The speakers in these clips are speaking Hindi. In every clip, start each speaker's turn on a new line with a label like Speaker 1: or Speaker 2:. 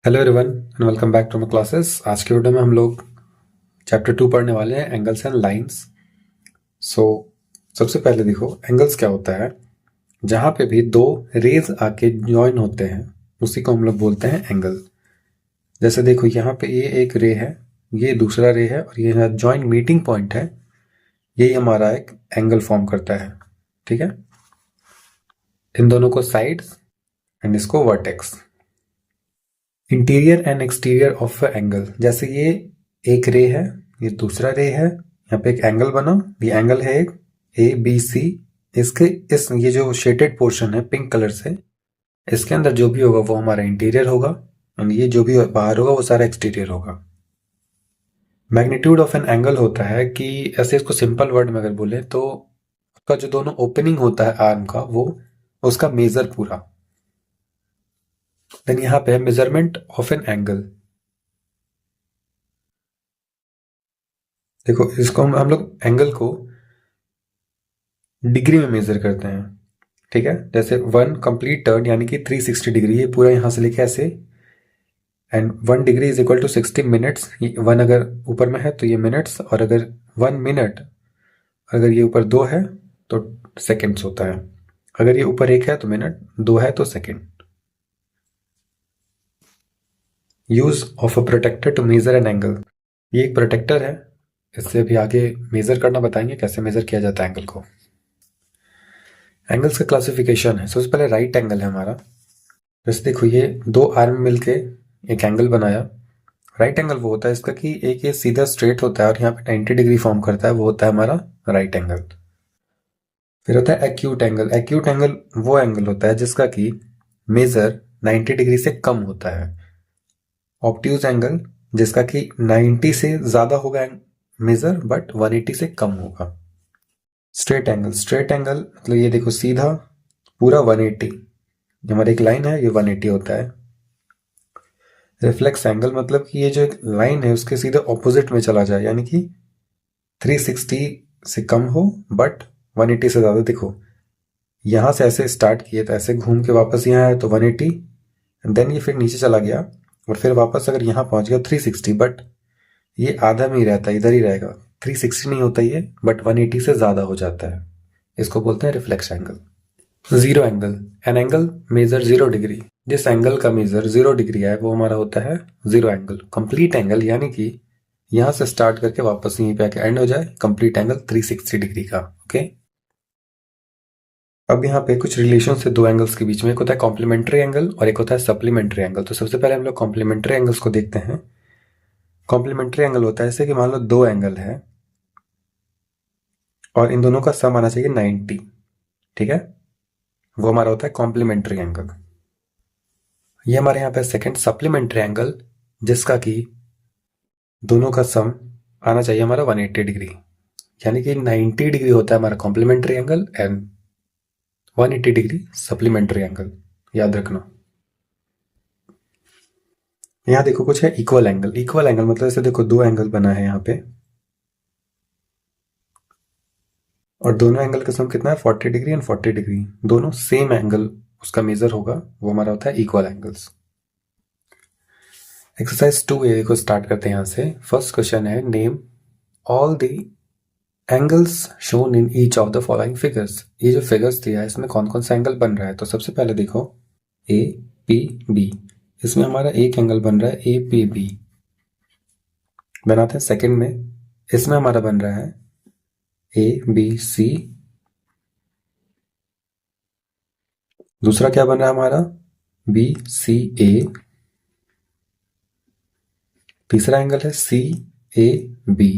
Speaker 1: Hello everyone and welcome back to my classes. आज के वीडियो में हम लोग चैप्टर 2 पढ़ने वाले हैं, एंगल्स एंड लाइंस। सो सबसे पहले देखो, एंगल्स क्या होता है। जहां पे भी दो रेज आके ज्वाइन होते हैं उसी को हम लोग बोलते हैं एंगल। जैसे देखो, यहाँ पे ये एक रे है, ये दूसरा रे है, और ये ज्वाइंट मीटिंग पॉइंट है। यही हमारा एक एंगल फॉर्म करता है। ठीक है, इन दोनों को साइड्स एंड इसको vertex. Interior and exterior of angle, जैसे ये एक रे है, ये दूसरा रे है, यहाँ पे एक एंगल बना, ये एंगल है एक ABC। इसके इस ये जो शेडेड पोर्शन है पिंक कलर से, इसके अंदर जो भी होगा वो हमारा इंटीरियर होगा, और ये जो भी बाहर होगा वो सारा एक्सटीरियर होगा। मैग्नीट्यूड ऑफ एन एंगल होता है कि ऐसे इसको सिंपल वर्ड में अगर बोले तो उसका जो दोनों ओपनिंग होता है आर्म का, वो उसका मेजर पूरा। देन यहाँ पे मेजरमेंट ऑफ एन एंगल। देखो, इसको हम लोग एंगल को डिग्री में मेजर करते हैं। ठीक है, जैसे 1 कंप्लीट टर्न यानी कि 360 डिग्री, ये पूरा यहां से लेके ऐसे, and 1 degree is equal to 60 minutes. 1 अगर ऊपर में है तो ये मिनट्स, और अगर 1 मिनट अगर ये ऊपर 2 है तो सेकेंड्स होता है। अगर ये ऊपर 1 है तो मिनट, 2 है तो second. Use of a protractor to measure an angle. ये एक प्रोटेक्टर है, इससे अभी आगे मेजर करना बताएंगे कैसे मेजर किया जाता है एंगल को। एंगल्स का क्लासिफिकेशन है, सबसे पहले राइट एंगल है हमारा। जैसे देखो, ये दो आर्म मिलके एक एंगल बनाया। राइट एंगल वो होता है इसका कि एक ये सीधा स्ट्रेट होता है और यहाँ पे 90 डिग्री फॉर्म करता है, वो होता है हमारा राइट एंगल। फिर होता है एक्यूट एंगल। एक्यूट एंगल वो एंगल होता है जिसका कि मेजर 90 डिग्री से कम होता है। ऑब्ट्यूज एंगल, जिसका कि 90 से ज्यादा होगा मेजर, बट 180 से कम होगा। स्ट्रेट एंगल, स्ट्रेट एंगल मतलब ये देखो सीधा पूरा 180, हमारी एक लाइन है, ये 180 होता है। रिफ्लेक्स एंगल मतलब कि ये जो एक लाइन है उसके सीधे ऑपोजिट में चला जाए, यानी कि 360 से कम हो बट 180 से ज्यादा। देखो, यहां से ऐसे स्टार्ट किए तो ऐसे घूम के वापस यहाँ आया तो 180, देन ये फिर नीचे चला गया और फिर वापस अगर यहाँ पहुंच गया 360, बट ये आधा में ही रहता है, इधर ही रहेगा। 360 नहीं होता ये, बट 180 से ज्यादा हो जाता है। इसको बोलते हैं reflex angle. Zero angle, an angle measure 0 degree. जिस एंगल का मेजर 0 डिग्री है वो हमारा होता है जीरो एंगल। कंप्लीट एंगल यानी कि यहां से स्टार्ट करके वापस यहीं पे आके एंड हो जाए, कंप्लीट एंगल 360 डिग्री का। ओके, अब यहाँ पे कुछ रिलेशन है दो एंगल्स के बीच में। एक होता है कॉम्प्लीमेंट्री एंगल और एक होता है सप्लीमेंट्री एंगल। तो सबसे पहले हम लोग कॉम्प्लीमेंट्री एंगल्स को देखते हैं। कॉम्प्लीमेंट्री एंगल होता है जैसे कि मान लो दो एंगल है और इन दोनों का सम आना चाहिए 90। ठीक है, वो हमारा होता है कॉम्प्लीमेंट्री एंगल। ये हमारे यहाँ पे सेकंड सप्लीमेंट्री एंगल, जिसका कि दोनों का सम आना चाहिए हमारा 180 डिग्री, यानी कि 90 डिग्री होता है हमारा complementary angle and 180 degree supplementary angle. याद रखना। यहाँ देखो कुछ है इक्वल एंगल। इक्वल एंगल मतलब जैसे देखो दो एंगल बना है यहाँ पे, और दोनों एंगल का सम कितना है 40 डिग्री एंड 40 डिग्री, दोनों सेम एंगल उसका मेजर होगा, वो हमारा होता है इक्वल एंगल्स। एक्सरसाइज 2A को स्टार्ट करते हैं यहाँ से। फर्स्ट क्वेश्चन है, name all the angles shown in each of the following figures. ये जो फिगर्स दिया है इसमें कौन कौन सा एंगल बन रहा है। तो सबसे पहले देखो APB, इसमें हमारा एक एंगल बन रहा है APB। बनाते हैं सेकंड में, इसमें हमारा बन रहा है ABC। दूसरा क्या बन रहा है हमारा BCA। तीसरा एंगल है CAB।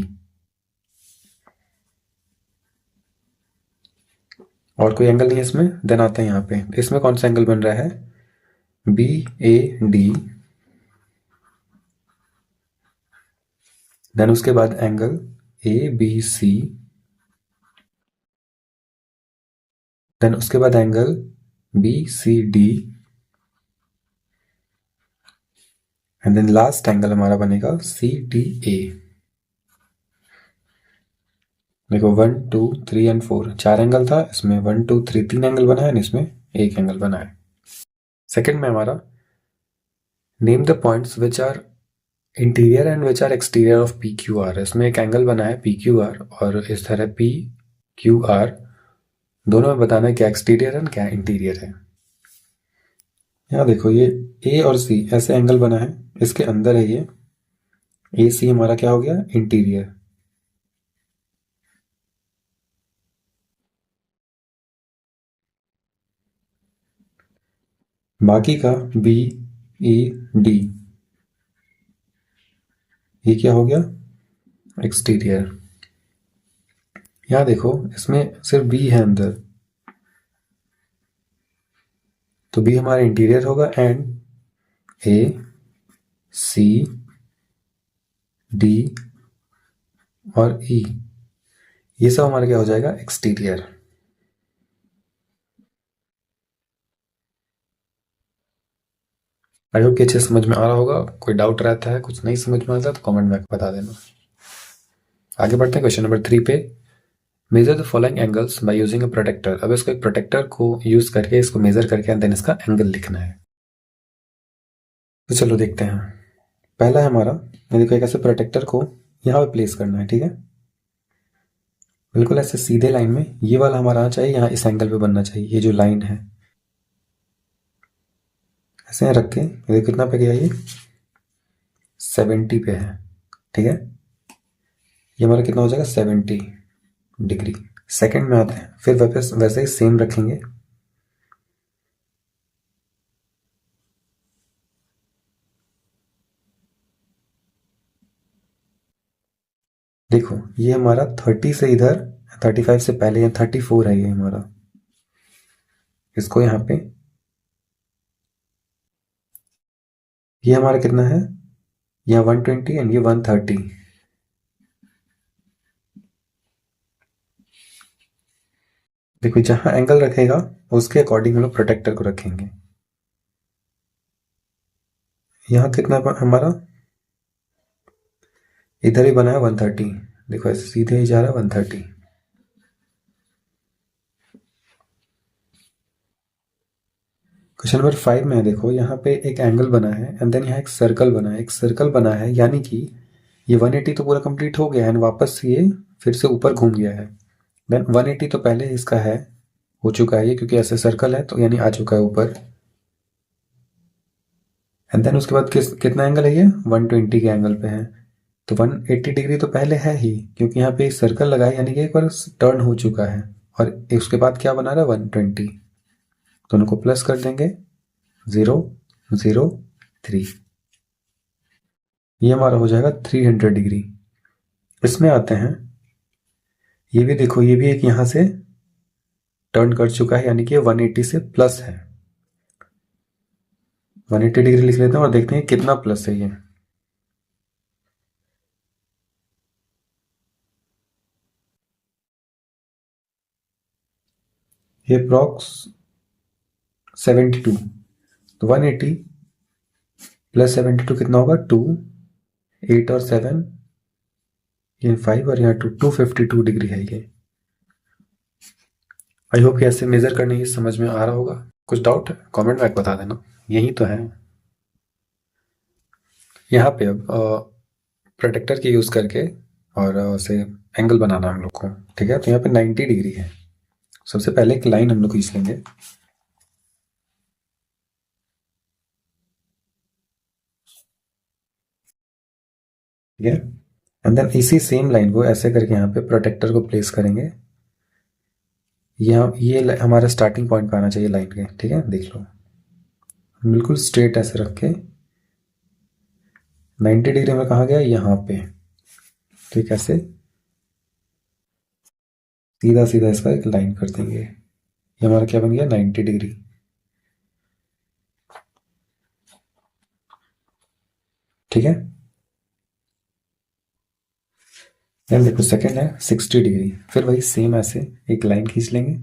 Speaker 1: और कोई एंगल नहीं है इसमें। देन आते हैं यहाँ पे, इसमें कौन सा एंगल बन रहा है BAD। देन उसके बाद एंगल ABC। देन उसके बाद angle BCD। And then last angle हमारा बनेगा CDA। देखो 1 2 3 एंड 4 चार एंगल था, इसमें 1 2 3 तीन एंगल बना है, इसमें एक एंगल बना है। सेकंड में हमारा name the points which are interior and which are exterior of P Q R. इसमें एक एंगल बना है पी क्यू आर और इस तरह पी क्यू आर, दोनों में बताना है क्या एक्सटीरियर है क्या इंटीरियर है। यहाँ देखो ये ए और सी ऐसे एंगल बना है, इसके अंदर है ये ए सी हमारा क्या हो गया इंटीरियर। बाकी का बी ई डी ये क्या हो गया एक्सटीरियर। यहाँ देखो इसमें सिर्फ बी है अंदर, तो बी हमारा इंटीरियर होगा एंड ए सी डी और ई ये सब हमारा क्या हो जाएगा एक्सटीरियर। आई होप कि अच्छे समझ में आ रहा होगा। कोई डाउट रहता है, कुछ नहीं समझ में आता तो कमेंट में बता देना। आगे बढ़ते हैं क्वेश्चन नंबर 3 पे। Measure the following angles by using a protractor. अब इसको एक प्रोटेक्टर को यूज करके इसको मेजर करके देन इसका एंगल लिखना है। तो चलो देखते हैं। पहला है हमारा, ये देखो एक ऐसे प्रोटेक्टर को यहाँ पे प्लेस करना है, ठीक है। बिल्कुल ऐसे सीधे लाइन में ये वाला हमारा आना चाहिए, यहाँ इस एंगल पे बनना चाहिए। ये जो लाइन है ऐसे यहाँ रख के, ये देखो कितना पे गया ये 70 पे है, ठीक है। ये हमारा कितना हो जाएगा 70 डिग्री। सेकंड में आते हैं, फिर वापस वैसे ही सेम रखेंगे। देखो ये हमारा 30 से इधर 35 से पहले या 34 है ये हमारा, इसको यहाँ पे ये हमारा कितना है, यहाँ 120 एंड ये 130। देखो जहां एंगल रखेगा उसके अकॉर्डिंग हम लोग प्रोटेक्टर को रखेंगे। यहाँ कितना हमारा इधर ही बना है 130, देखो ऐसे सीधे ही जा रहा है 130। क्वेश्चन नंबर 5 में देखो यहाँ पे एक एंगल बना है एंड देन यहाँ एक सर्कल बना है, एक सर्कल बना है यानी कि ये 180 तो पूरा कंप्लीट हो गया है एंड वापस ये फिर से ऊपर घूम गया है। देन 180 तो पहले इसका है, हो चुका है ये, क्योंकि ऐसे सर्कल है तो यानी आ चुका है ऊपर। एंड देन उसके बाद कितना एंगल है ये 120 के एंगल पे है, तो 180 डिग्री तो पहले है ही, क्योंकि यहाँ पे सर्कल लगा है यानी कि एक बार टर्न हो चुका है। और उसके बाद क्या बना रहा है 120, दोनों को प्लस कर देंगे 003, ये हमारा हो जाएगा 300 डिग्री। इसमें आते हैं, ये भी देखो ये भी एक यहां से टर्न कर चुका है यानी कि 180 से प्लस है। 180 डिग्री लिख लेते हैं और देखते हैं कितना प्लस है ये अप्रॉक्स 72, तो 180 प्लस 72 कितना होगा 2, 8 और 7 ये 5 और यहाँ 2, 252 डिग्री है ये। आई होप कि ऐसे मेजर करने की समझ में आ रहा होगा। कुछ डाउट है कमेंट में बता देना। यही तो है यहाँ पे। अब प्रोटेक्टर की यूज करके और उसे एंगल बनाना हम लोग को, ठीक है। तो यहाँ पे 90 डिग्री है। सबसे पहले एक लाइन हम लोग खींच लेंगे, ठीक है। एंड देन इसी सेम लाइन को ऐसे करके यहाँ पे प्रोटेक्टर को प्लेस करेंगे। यहाँ ये हमारा स्टार्टिंग पॉइंट पे आना चाहिए लाइन के, ठीक है। देख लो बिल्कुल स्ट्रेट ऐसे रख के 90 डिग्री में कहा गया यहाँ पे, ठीक है। ऐसे सीधा सीधा इसका एक लाइन कर देंगे, ये हमारा क्या बन गया 90 डिग्री, ठीक है। देन देखो सेकंड है 60 डिग्री, फिर वही सेम ऐसे एक लाइन खींच लेंगे।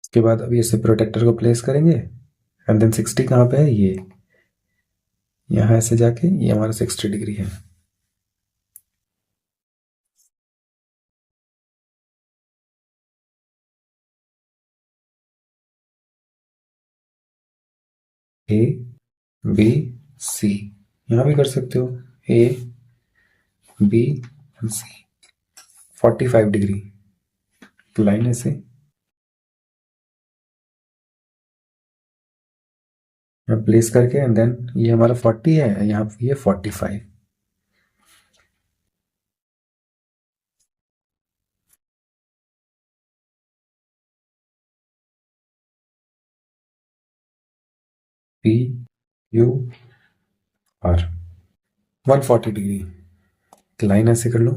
Speaker 1: उसके बाद अभी ऐसे प्रोटेक्टर को प्लेस करेंगे एंड देन 60 कहाँ पे है ये, यहाँ ऐसे जाके ये हमारा 60 डिग्री है। ए बी सी, यहाँ भी कर सकते हो A B and C. 45 degree line ऐसे यहाँ प्लेस करके एंड देन ये हमारा 40 है, यहाँ ये 45। P U R 140 degree line ऐसे कर लो।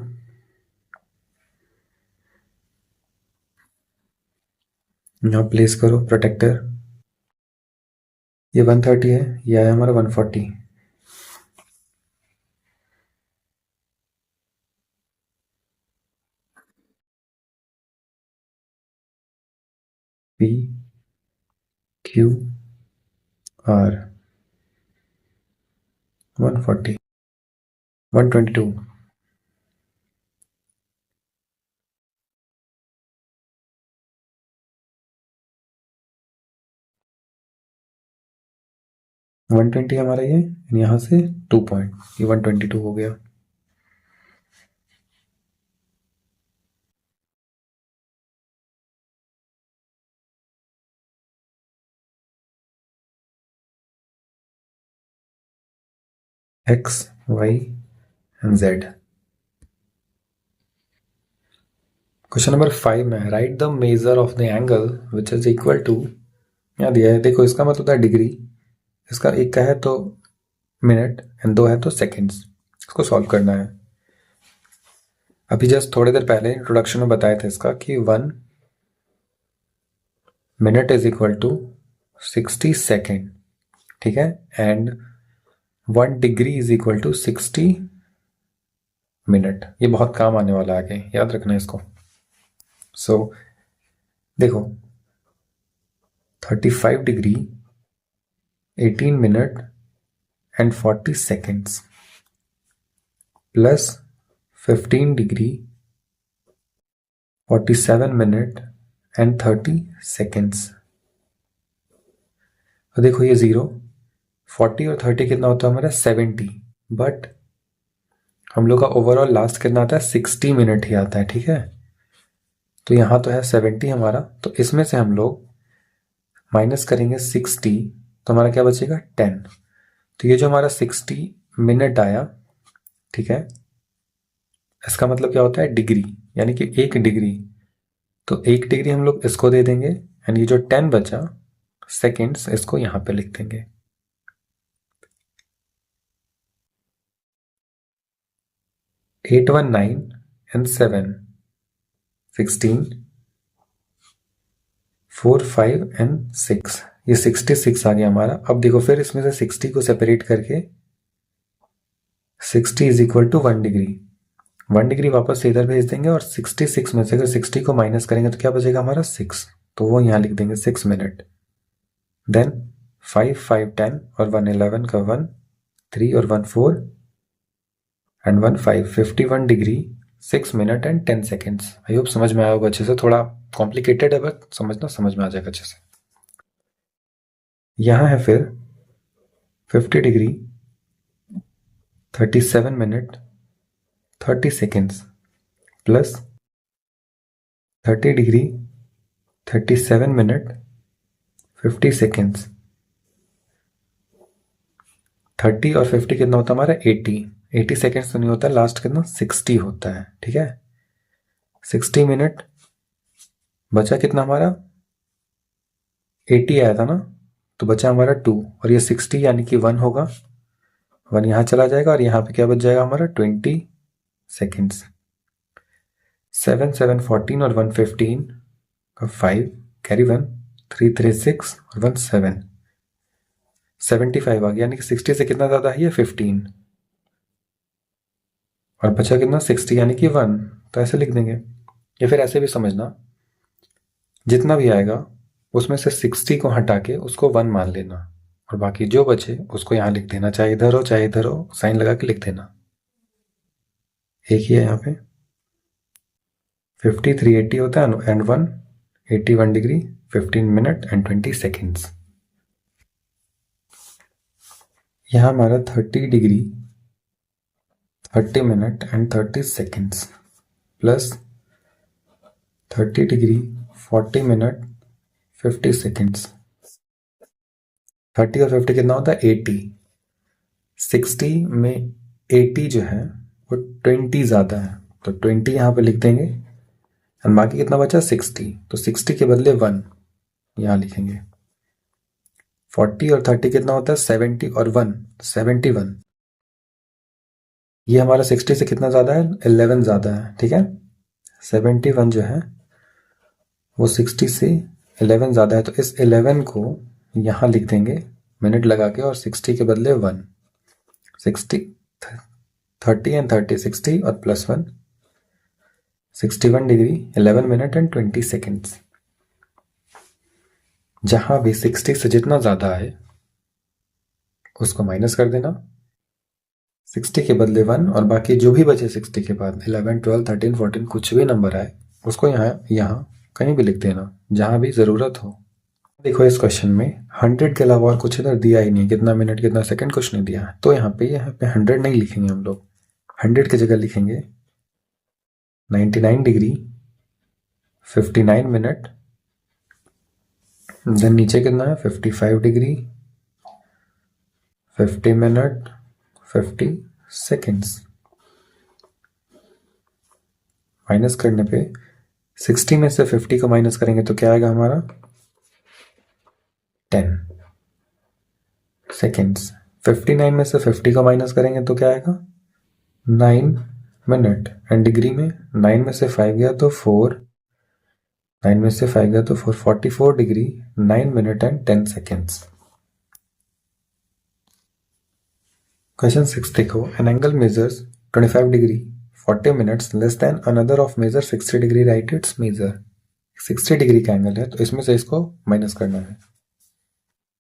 Speaker 1: यहाँ प्लेस करो प्रोटेक्टर, ये 130 है, ये आया हमारा 140। पी क्यू आर 140 122 120 हमारा ये, यहाँ से 2 पॉइंट, ये 122 हो गया। X Y and Z. Question number 5 में write the measure of the angle which is equal to, यहाँ दिया है, देखो इसका मतलब होता है डिग्री, इसका एक का है तो मिनट एंड दो है तो सेकेंड्स। इसको सॉल्व करना है। अभी जस्ट थोड़ी देर पहले इंट्रोडक्शन में बताया था इसका कि 1 minute is equal to 60 second, ठीक है, and 1 degree is equal to 60 minute. ये बहुत काम आने वाला है आगे, याद रखना इसको। सो देखो 35 degree 18 minute and 40 seconds plus 15 degree 47 minute and 30 seconds. तो देखो ये 0, 40 और 30 कितना होता है हमारा 70, बट हम लोग का ओवरऑल लास्ट कितना आता है 60 मिनट ही आता है, ठीक है। तो यहाँ तो है 70 हमारा, तो इसमें से हम लोग माइनस करेंगे 60, तो हमारा क्या बचेगा 10। तो ये जो हमारा 60 मिनट आया, ठीक है, इसका मतलब क्या होता है डिग्री, यानी कि 1 डिग्री। तो 1 डिग्री हम लोग इसको दे देंगे एंड ये जो 10 बचा सेकेंड्स इसको यहाँ पे लिख देंगे। एट 1 9 एंड 7 16 4 5 एंड 6, ये 66 आ गया हमारा। अब देखो फिर इसमें से 60 को सेपरेट करके 60 is equal to 1 degree, 1 degree वापस से इधर भेज देंगे और 66 में से अगर 60 को माइनस करेंगे तो क्या बचेगा हमारा 6, तो वो यहाँ लिख देंगे 6 मिनट। देन 5 5 10 और 1 11 का 1 3 और 1 4 and 1 5 51 degree 6 minute and 10 seconds. I hope समझ में आया होगा अच्छे से, थोड़ा कॉम्प्लिकेटेड है बट समझना, समझ में आ जाएगा अच्छे से। यहाँ है फिर 50 degree 37 minute 30 seconds plus 30 degree 37 minute 50 seconds. 30 और 50 कितना होता है हमारा 80 सेकेंड्स तो नहीं होता, लास्ट कितना 60 होता है, ठीक है। 60 मिनट बचा कितना हमारा 80 आया था ना, तो बचा हमारा 2 और ये 60 यानी कि 1 होगा, 1 यहाँ चला जाएगा और यहाँ पे क्या बच जाएगा हमारा 20 सेकेंड्स। 7 7 14 और 1 15 का 5 कैरी 1 3 3 6 और 1 7 75 आ गया, यानी कि 60 से कितना ज़्यादा है ये 15 और बचा कितना 60 यानी कि 1, तो ऐसे लिख देंगे। या फिर ऐसे भी समझना, जितना भी आएगा उसमें से 60 को हटा के उसको 1 मान लेना और बाकी जो बचे उसको यहाँ लिख देना, चाहे इधर हो चाहे इधर हो, साइन लगा के लिख देना। एक ही है यहाँ पे 50 380 होता है and 1 81 degree 15 minute and 20 seconds. यहाँ हमारा 30 degree 30 minute and 30 seconds plus 30 degree 40 minute 50 seconds. 30 और 50 कितना होता है 80। 60 में 80 जो है वो 20 ज़्यादा है, तो 20 यहाँ पे लिख देंगे और बाकी कितना बचा 60, तो 60 के बदले 1 यहाँ लिखेंगे। 40 और 30 कितना होता है 70 और 1 71। ये हमारा 60 से कितना ज़्यादा है 11 ज़्यादा है, ठीक है। 71 जो है वो 60 से 11 ज़्यादा है, तो इस 11 को यहाँ लिख देंगे मिनट लगा के, और 60 के बदले 1। 60 30 एंड 30 60 और plus 1 61 degree 11 minute and 20 seconds. जहां भी 60 से जितना ज़्यादा है उसको माइनस कर देना, 60 के बदले 1, और बाकी जो भी बचे 60 के बाद 11 12 13 14 कुछ भी नंबर आए उसको यहाँ कहीं भी लिख देना जहां भी ज़रूरत हो। देखो इस क्वेश्चन में 100 के अलावा और कुछ इधर दिया ही नहीं, कितना मिनट कितना सेकंड कुछ नहीं दिया है, तो यहाँ पे 100 नहीं लिखेंगे हम लोग, 100 की जगह लिखेंगे 99 डिग्री 59 मिनट, देन नीचे कितना है 55 डिग्री 50 मिनट 50 सेकेंड्स। माइनस करने पे 60 में से 50 को माइनस करेंगे तो क्या आएगा हमारा 10 सेकेंड्स। 59 में से 50 को माइनस करेंगे तो क्या आएगा 9 मिनट, एंड डिग्री में 9 में से 5 गया तो 4, 9 में से 5 गया तो 4, 44 degree 9 minute and 10 seconds. Question 6 देखो, an angle measures 25 degree 40 minutes less than another of measure 60 degree, write its measure. 60 degree का एंगल है तो इसमें से इसको माइनस करना है।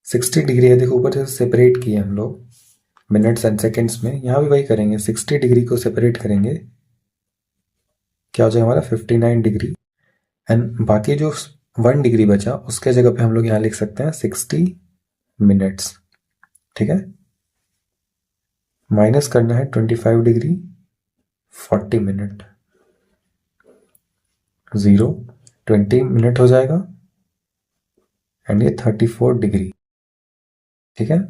Speaker 1: 60 डिग्री है, देखो ऊपर से सेपरेट किए हम लोग मिनट्स एंड सेकेंड्स में, यहाँ भी वही करेंगे, 60 डिग्री को सेपरेट करेंगे, क्या हो जाएगा हमारा 59 डिग्री, एंड बाकी जो 1 डिग्री बचा उसके जगह पे हम लोग यहाँ लिख सकते हैं 60 मिनट्स, ठीक है। माइनस करना है 25 डिग्री 40 मिनट, 0 20 मिनट हो जाएगा, एंड ये 34 डिग्री, ठीक है।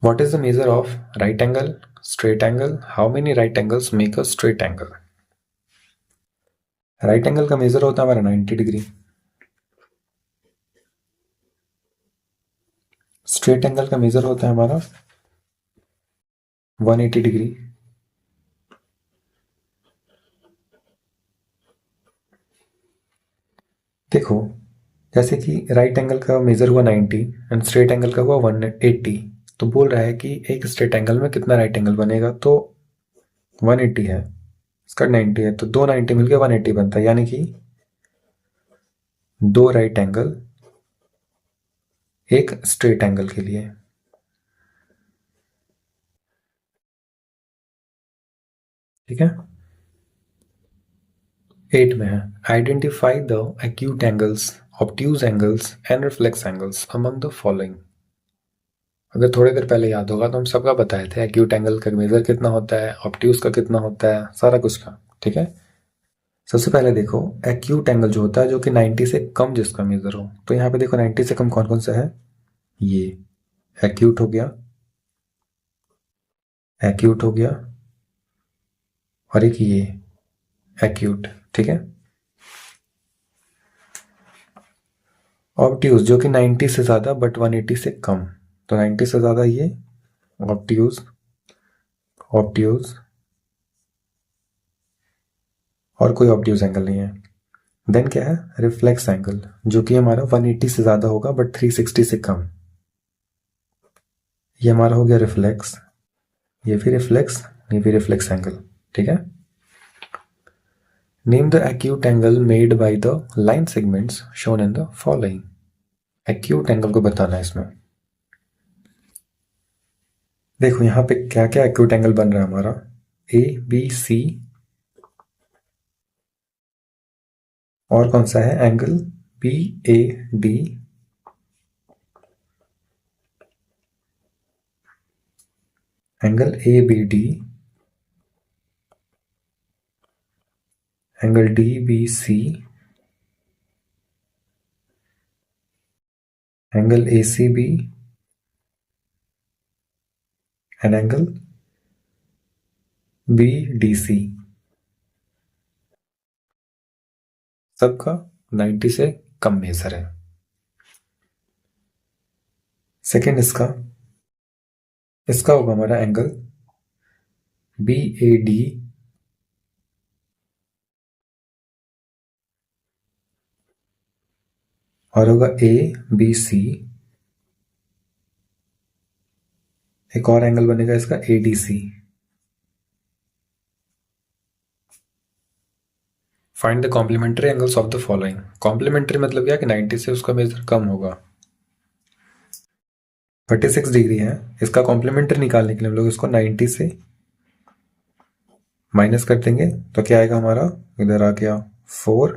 Speaker 1: What is the measure of right angle, straight angle? How many right angles make a straight angle? Right angle का मेजर होता है हमारा 90 डिग्री, स्ट्रेट एंगल का मेजर होता है हमारा 180 डिग्री। देखो जैसे कि राइट एंगल का मेजर हुआ 90 एंड स्ट्रेट एंगल का हुआ 180, तो बोल रहा है कि एक स्ट्रेट एंगल में कितना राइट एंगल बनेगा, तो 180 है, इसका 90 है, तो दो 90 मिलकर 180 बनता है, यानी कि दो राइट एंगल एक स्ट्रेट एंगल के लिए। ठीक है, 8 में है, identify the acute angles, obtuse angles and reflex angles among the following. अगर थोड़ी देर पहले याद होगा तो हम सबका बताए थे एक्यूट एंगल का मेजर कितना होता है, ऑब्ट्यूज का कितना होता है, सारा कुछ का। ठीक है, सबसे पहले देखो एक्यूट एंगल जो होता है जो कि 90 से कम जिसका मेजर हो, तो यहाँ पे देखो 90 से कम कौन कौन सा है, ये एक्यूट हो गया, एक्यूट हो गया, और एक ये एक्यूट। ठीक है, ऑब्ट्यूज जो कि 90 से ज्यादा बट 180 से कम, तो 90 से ज्यादा ये ऑब्ट्यूज, ऑब्ट्यूज और कोई ऑब्ट्यूज एंगल नहीं है। देन क्या है रिफ्लेक्स एंगल, जो कि हमारा 180 से ज्यादा होगा बट 360 से कम, ये हमारा हो गया रिफ्लेक्स, ये भी रिफ्लेक्स, ये भी रिफ्लेक्स एंगल। ठीक है, name the acute angle made by the line segments shown in the following. Acute angle को बताना है इसमें। देखो यहां पे क्या क्या एक्यूट एंगल बन रहा है हमारा, ए बी सी, और कौन सा है angle B A D, angle A B D, angle D B C, angle A C B and angle B D C, सबका 90 से कम मेजर है। सेकेंड इसका होगा हमारा एंगल बी ए डी और होगा ए बी सी, एक और एंगल बनेगा इसका A D C. Find the complementary angles of the following. Complementary मतलब क्या कि 90 से उसका मेजर कम होगा। 36 डिग्री है, इसका कॉम्प्लीमेंट्री निकालने के लिए हम लोग इसको 90 से माइनस कर देंगे तो क्या आएगा हमारा, इधर आ गया 4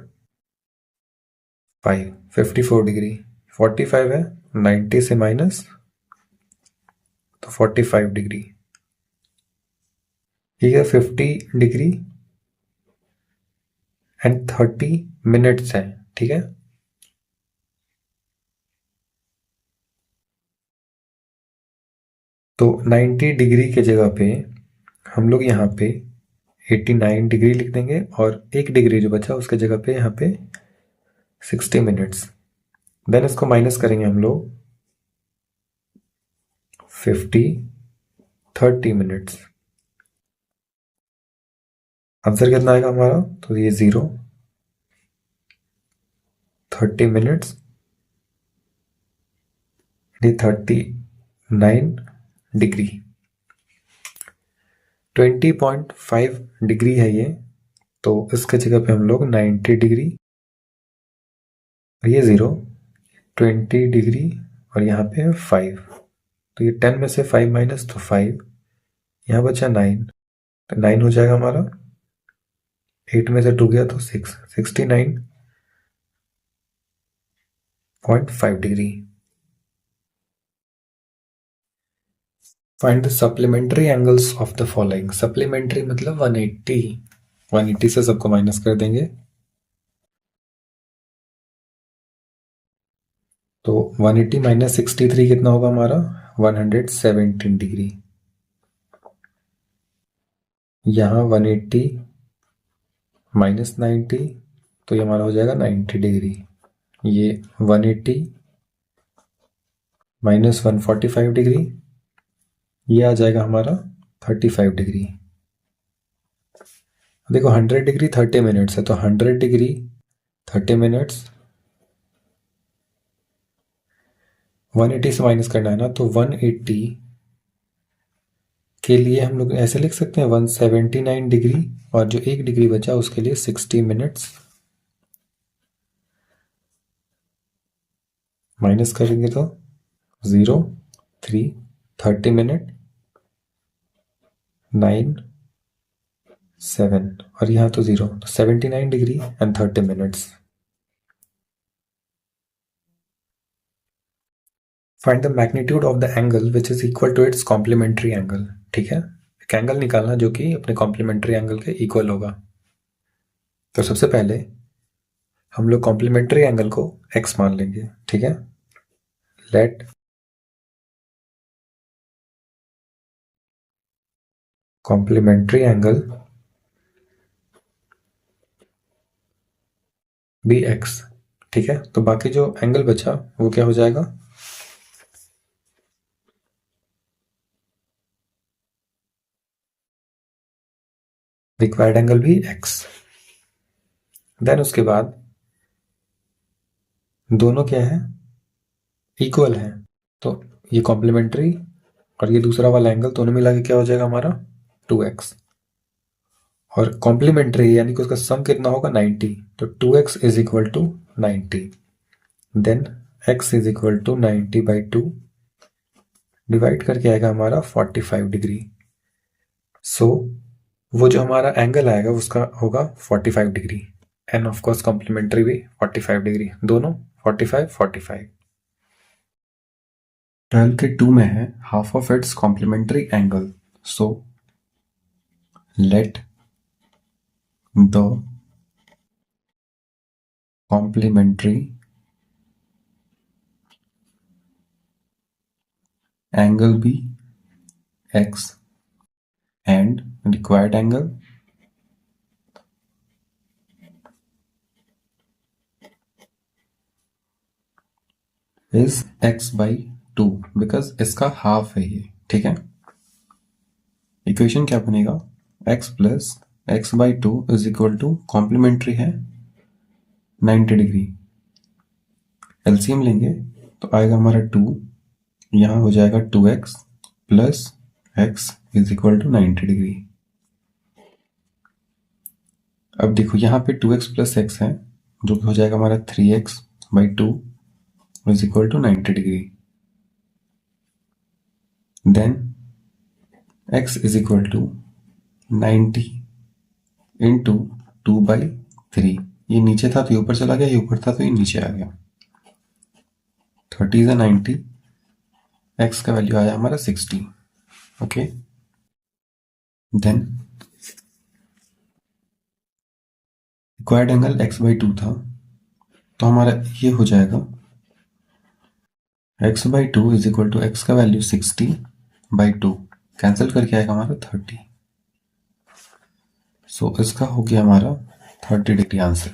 Speaker 1: 5 54 डिग्री। 45 है, 90 से माइनस तो 45 डिग्री। ठीक है, 50 डिग्री एंड 30 मिनट्स है। ठीक है, तो 90 डिग्री के जगह पे हम लोग यहाँ पे 89 डिग्री लिख देंगे और 1 डिग्री जो बचा उसके जगह पे यहाँ पे 60 मिनट्स। देन इसको माइनस करेंगे हम लोग 30 मिनट्स। आंसर कितना आएगा हमारा, तो ये 0 30 मिनट्स 39 डिग्री। 20.5 डिग्री है ये, तो इसके जगह पे हम लोग 90 डिग्री, ये 0 20 डिग्री और यहाँ पे 5, तो ये 10 में से 5 माइनस तो 5, यहाँ बचा 9, तो 9 हो जाएगा हमारा। 8 में से 2 गया तो 6, 69.5 degree. Find the supplementary angles of the following. Supplementary मतलब 180 से सबको माइनस कर देंगे तो 180 माइनस 63 कितना होगा हमारा, 117 डिग्री। यहाँ 180 माइनस 90 तो ये हमारा हो जाएगा 90 डिग्री। ये 180 माइनस 145 डिग्री, ये आ जाएगा हमारा 35 डिग्री। देखो 100 डिग्री 30 मिनट्स है, तो 100 डिग्री 30 मिनट्स 180 से माइनस करना है ना, तो 180 के लिए हम लोग ऐसे लिख सकते हैं 179 डिग्री और जो 1 डिग्री बचा उसके लिए 60 मिनट्स माइनस करेंगे तो 0 3 30 मिनट 9 7 और यहाँ तो 0, तो 79 degree and 30 minutes. Find the magnitude of the angle which is equal to its complementary angle. ठीक है, एक एंगल निकालना जो कि अपने कॉम्प्लीमेंट्री एंगल के इक्वल होगा। तो सबसे पहले हम लोग कॉम्प्लीमेंट्री एंगल को x मान लेंगे। ठीक है, let complementary angle be x। ठीक है, तो बाकी जो एंगल बचा वो क्या हो जाएगा, रिक्वायर्ड एंगल भी x। देन उसके बाद दोनों क्या है, इक्वल है, तो ये कॉम्प्लीमेंट्री और ये दूसरा वाला एंगल दोनों मिला के क्या हो जाएगा हमारा 2x। और कॉम्प्लीमेंट्री यानी कि उसका सम कितना होगा 90, तो 2x is equal to 90। Then x is equal to 90/2 divide करके आएगा हमारा 45 डिग्री। सो वो जो हमारा एंगल आएगा उसका होगा 45 degree and of course complementary भी 45 डिग्री, दोनों 45 45। 12 के 2 में है half of its complementary angle. So let the complementary angle be x and required angle is x/2 because इसका हाफ है ये, ठीक है। इक्वेशन क्या बनेगा, x plus x/2 is equal to complementary है 90 डिग्री। एलसीएम लेंगे तो आएगा हमारा 2, यहाँ हो जाएगा 2x plus x is equal to 90 degree. अब देखो यहाँ पे 2x प्लस x है जो कि हो जाएगा हमारा 3x/2 is equal to 90 degree. Then x is equal to 90 into 2/3। ये नीचे था तो ये ऊपर चला गया, ये ऊपर था तो ये नीचे आ गया। 30 से 90, x का वैल्यू आया हमारा 60। Okay, then required angle x/2 था तो हमारा ये हो जाएगा x/2 is equal to x का वैल्यू 60/2 कैंसिल करके आएगा हमारा 30। सो इसका हो गया हमारा 30 degree answer.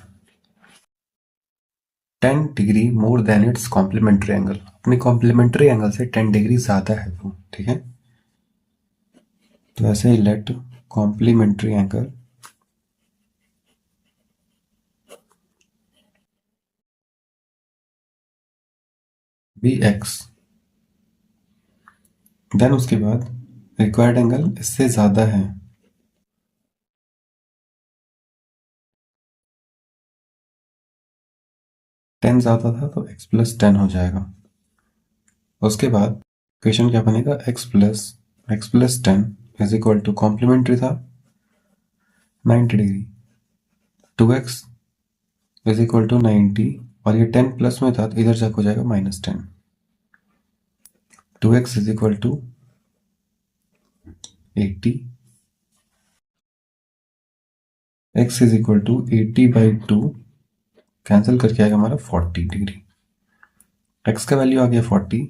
Speaker 1: 10 degree more than its complementary angle, अपनी कॉम्प्लीमेंट्री एंगल से 10 डिग्री ज्यादा है वो, ठीक है। तो ऐसे ही let complementary angle be x, then उसके बाद रिक्वायर्ड एंगल इससे ज्यादा है, टेन ज्यादा था तो x प्लस 10 हो जाएगा। उसके बाद इक्वेशन क्या बनेगा, x plus 10 is equal to complementary था 90 degree, 2x is equal to 90 और ये 10 प्लस में था तो इधर जाकर हो जाएगा -10। 2x is equal to 80, x is equal to 80/2 cancel करके आएगा हमारा 40 डिग्री। x का वैल्यू आ गया 40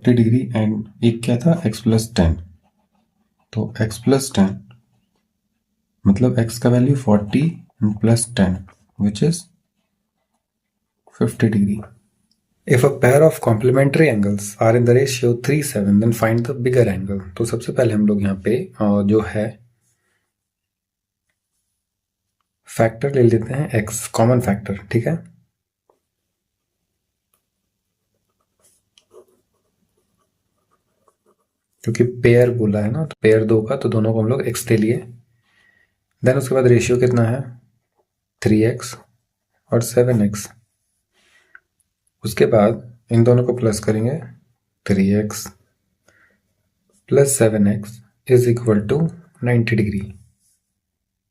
Speaker 1: डिग्री एंड एक क्या था x प्लस 10, तो x प्लस 10 मतलब x का value 40 plus 10 which is 50 degree. If a pair of complementary angles are in the ratio 3:7 then find the bigger angle। तो सबसे पहले हम लोग यहाँ पे जो है फैक्टर ले लेते हैं x, कॉमन फैक्टर, ठीक है। क्योंकि पेयर बोला है ना, तो पेयर दो का तो दोनों को हम लोग x दे लिए। देन उसके बाद रेशियो कितना है 3x और 7x। उसके बाद इन दोनों को प्लस करेंगे 3x plus 7x is equal to 90 degree.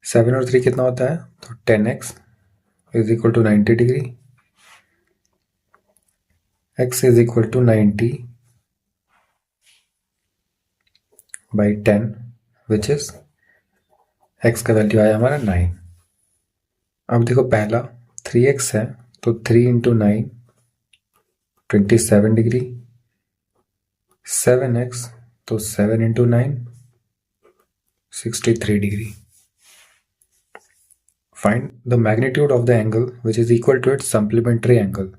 Speaker 1: 7 और 3 कितना होता है, तो 10x is equal to 90 degree. x is equal to 90/10 which is x का वैल्यू आया हमारा 9। अब देखो पहला 3x है तो 3 इंटू 9 27 डिग्री, 7x तो 7 into 9 63 degree. Find the magnitude of the angle which is equal to its supplementary angle,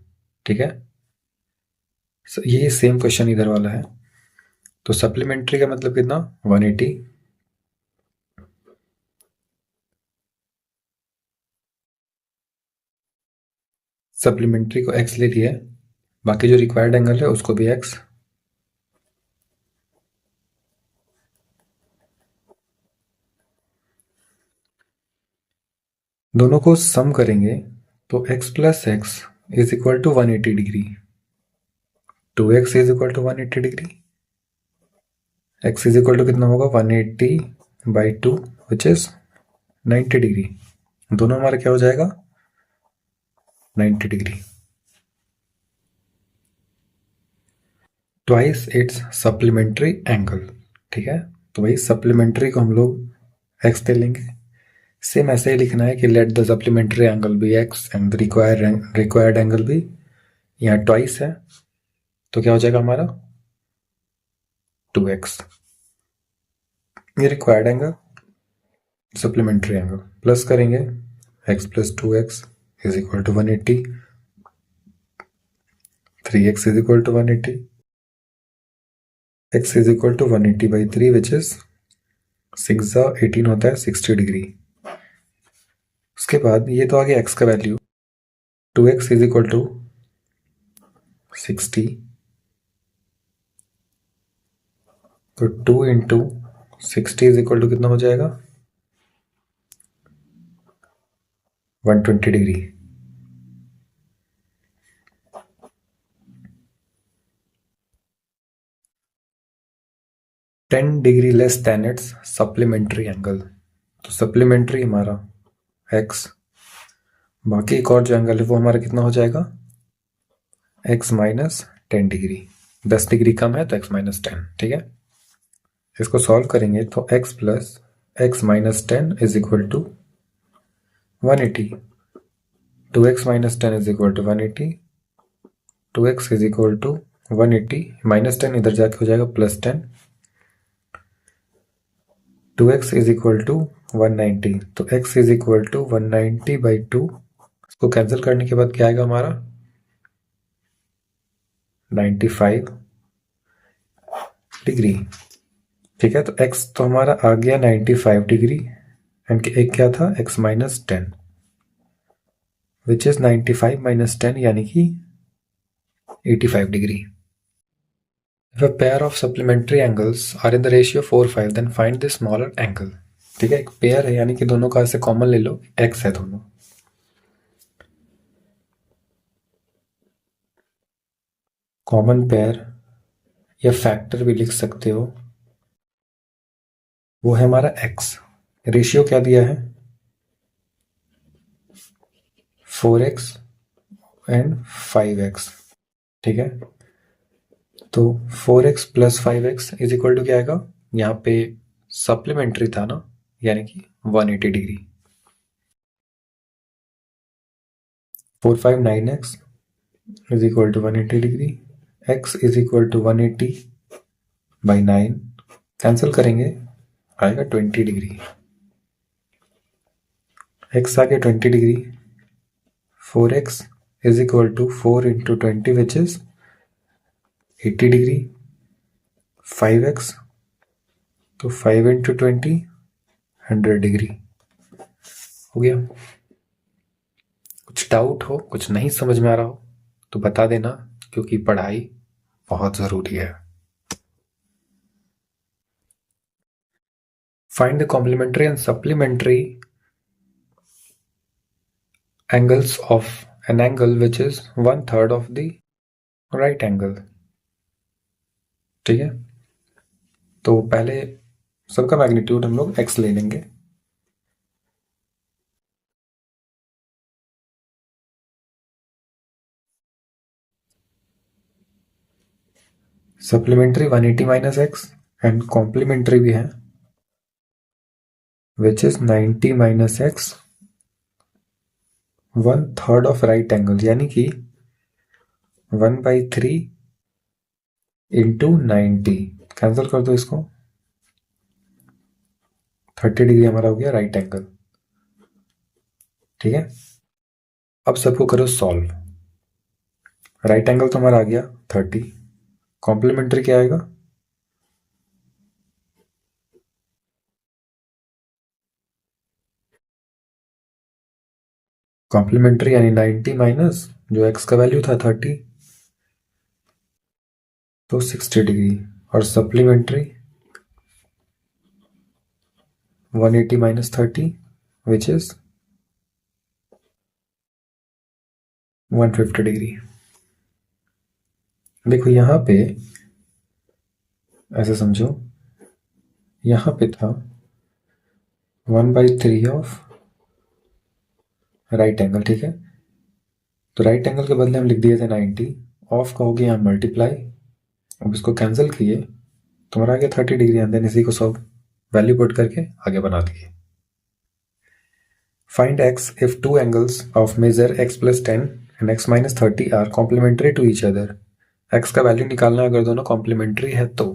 Speaker 1: ठीक है। ये सेम क्वेश्चन इधर वाला है, तो सप्लीमेंट्री का मतलब कितना 180, सप्लीमेंट्री को x ले लिया, बाकी जो रिक्वायर्ड एंगल है उसको भी x। दोनों को सम करेंगे तो x plus x is equal to 180 degree, 2x is equal to 180 degree, x is equal to कितना होगा 180/2 विच इज 90 डिग्री। दोनों हमारा क्या हो जाएगा 90 degree. Twice its supplementary angle, ठीक है। तो भाई सप्लीमेंट्री को हम लोग एक्स दे लेंगे। सेम ऐसे ही लिखना है कि let the supplementary angle be x and the required angle भी, यहाँ ट्वाइस है तो क्या हो जाएगा हमारा 2x। ये required angle, supplementary angle, plus करेंगे x प्लस 2x is equal to 180, 3x is equal to 180, x is equal to 180 by 3 which is 6 18 होता है 60 डिग्री। उसके बाद ये तो आ गया x का value, 2x is equal to 60, तो 2 इंटू 60 इज इक्वल टू कितना हो जाएगा 120 degree. Ten degree less than it's supplementary angle, तो सप्लीमेंट्री हमारा x, बाकी एक और जो एंगल है वो हमारा कितना हो जाएगा x माइनस 10 डिग्री, 10 डिग्री कम है तो x माइनस 10, ठीक है। इसको सॉल्व करेंगे तो x plus x minus 10 is equal to 180, 2x minus 10 is equal to 180, 2x is equal to 180, minus 10 इधर जाके हो जाएगा plus 10, 2x is equal to 190, तो x is equal to 190 by 2, इसको कैंसिल करने के बाद क्या आएगा हमारा 95 डिग्री, ठीक है। तो x तो हमारा आ गया 95 डिग्री एंड एक क्या था x minus 10 which is 95 minus 10 यानी कि 85 degree. If a pair of supplementary angles are in the ratio 4:5 then find the smaller angle, ठीक है। एक पेयर है यानी कि दोनों का से कॉमन ले लो, x है दोनों, कॉमन पेयर या फैक्टर भी लिख सकते हो, वो है हमारा x। रेशियो क्या दिया है 4x एंड 5x, ठीक है। तो 4x plus 5x is equal to क्या आएगा, यहाँ पे सप्लीमेंट्री था ना यानी कि 180 डिग्री, 4 5 9x is equal to 180 degree, x is equal to 180 by 9, cancel करेंगे आएगा 20 डिग्री, x आ गया 20 degree, 4x is equal to 4 into 20 which is 80 degree, 5x तो 5 इंटू 20 100 डिग्री हो गया। कुछ डाउट हो, कुछ नहीं समझ में आ रहा हो तो बता देना, क्योंकि पढ़ाई बहुत जरूरी है। Find the complementary and supplementary angles of an angle which is 1/3 of the right angle, ठीक है। तो पहले सबका मैग्नीट्यूड हम लोग x ले लेंगे, supplementary 180 minus x and complementary भी है which is 90 minus x 1/3 of right angle, यानी कि 1/3 इंटू 90, कैंसिल कर दो इसको, 30 डिग्री हमारा हो गया राइट एंगल, ठीक है। अब सबको करो सॉल्व, राइट एंगल तो हमारा आ गया 30, कॉम्प्लीमेंट्री क्या आएगा कॉम्प्लीमेंट्री यानी 90 माइनस जो x का वैल्यू था 30 तो 60 डिग्री, और supplementary 180 minus 30 which is 150 degree. देखो यहां पे ऐसे समझो, यहां पे था 1/3 ऑफ राइट एंगल, ठीक है। तो राइट एंगल के बदले हम लिख दिए थे 90, ऑफ का हो गया यहाँ मल्टीप्लाई, अब इसको कैंसिल किए तो हमारा आ गया 30 डिग्री, एंड देन इसी को सब वैल्यू पुट करके आगे बना दिए। Find x if two angles of measure x plus 10 and x minus 30 are complementary to each other। x का वैल्यू निकालना अगर दोनों कॉम्प्लीमेंट्री है तो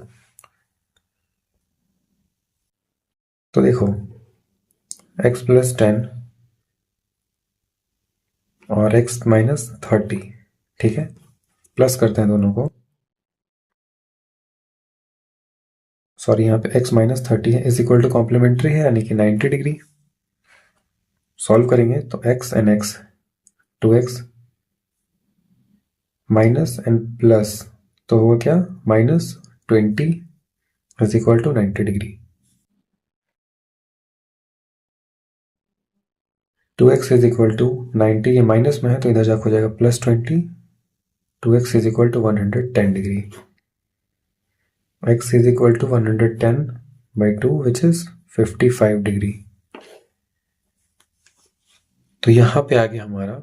Speaker 1: देखो x plus 10 और x minus 30, ठीक है, प्लस करते हैं दोनों को। सॉरी, यहाँ पे x माइनस 30 है, इज इक्वल टू कॉम्प्लीमेंट्री है यानी कि 90 डिग्री। सॉल्व करेंगे तो x and x 2x minus and plus तो होगा क्या, -20 is equal to 90 degree. 2x is equal to 90, ये माइनस में है तो इधर जाकर हो जाएगा +20। 2x is equal to 110 degree. x is equal to 110 by 2 which is 55 degree. तो यहां पे आ गया हमारा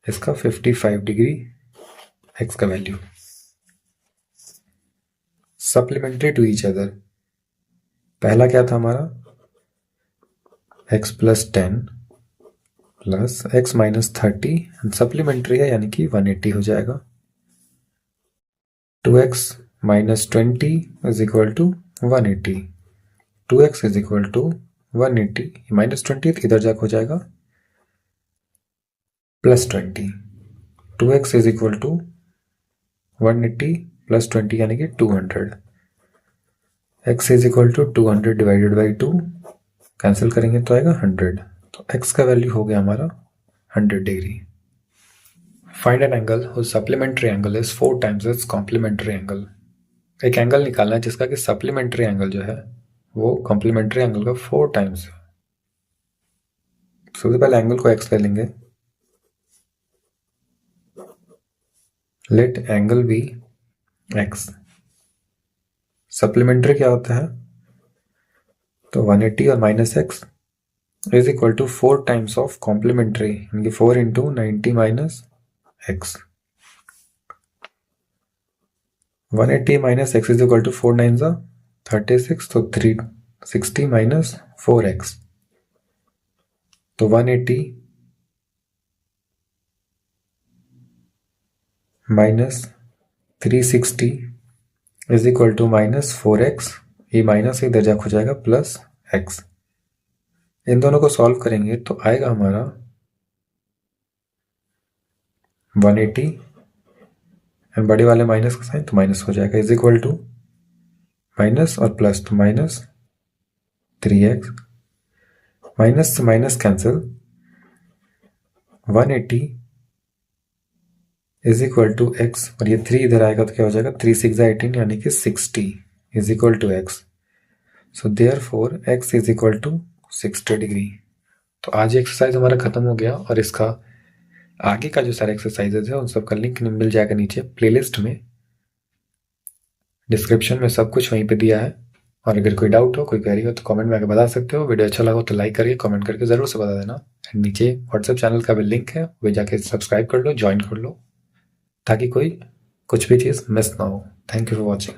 Speaker 1: इसका 55 डिग्री x का value. Supplementary to each other, पहला क्या था हमारा x plus 10 plus x minus 30 and supplementary है यानी कि 180 हो जाएगा। 2x minus 20 is equal to 180। 2x is equal to 180, -20 इधर जाकर हो जाएगा +20। 2x is equal to 180 plus 20 यानी कि 200। x is equal to 200 divided by 2, cancel करेंगे तो आएगा 100। तो x का वैल्यू हो गया हमारा 100 degree. Find an angle whose supplementary angle is 4 times its complementary angle। एक एंगल निकालना है जिसका कि सप्लीमेंट्री एंगल जो है वो कॉम्प्लीमेंट्री एंगल का 4 टाइम्स है। सबसे पहले एंगल को x ले लेंगे। Let angle be x। Supplementary क्या होता है, तो 180 और -x is equal to 4 times of complementary यानी 4 into 90 minus x। 180 minus x is equal to 4 9 36, तो 360 माइनस 4x, तो 180 minus 360 is equal to -4x। ये माइनस इधर जाकर हो जाएगा +x। इन दोनों को सॉल्व करेंगे तो आएगा हमारा 180 एंड बड़े वाले माइनस का साइन तो माइनस हो जाएगा, इज इक्वल टू माइनस और प्लस तो -3x, माइनस से minus cancel. 180 is equal to x और ये 3 इधर आएगा तो क्या हो जाएगा, 3 6 18 यानी कि 60 is equal to x। So therefore x is equal to 60 degree. तो आज एक्सरसाइज हमारा खत्म हो गया और इसका आगे का जो सारे एक्सरसाइजेज है उन सब का लिंक मिल जाएगा नीचे प्लेलिस्ट में, डिस्क्रिप्शन में सब कुछ वहीं पे दिया है। और अगर कोई डाउट हो, कोई क्वेरी हो तो कमेंट में आके बता सकते हो। वीडियो अच्छा लगा हो तो लाइक करके कमेंट करके ज़रूर से बता देना। एंड नीचे व्हाट्सएप चैनल का भी लिंक है, वो जाके सब्सक्राइब कर लो, ज्वाइन कर लो, ताकि कोई कुछ भी चीज़ मिस ना हो। Thank you for watching.